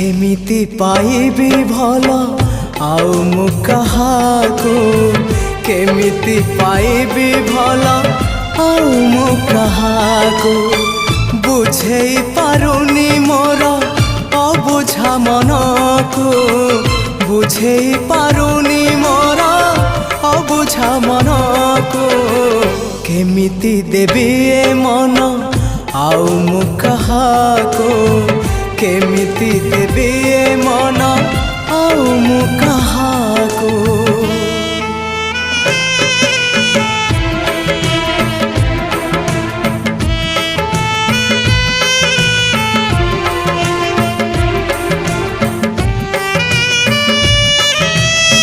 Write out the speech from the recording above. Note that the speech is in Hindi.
केमिति पाइबी भल आउ मु कहाको केमिति पाइबी भल आउ मु कहाको बुझेई पारुनी मोर अबुझा मनको बुझेई पारुनी मोर अबुझा मनको केमिति देबी ए मन आउ मु कहाको केमिति देबी ए मन आउ मु कहाको।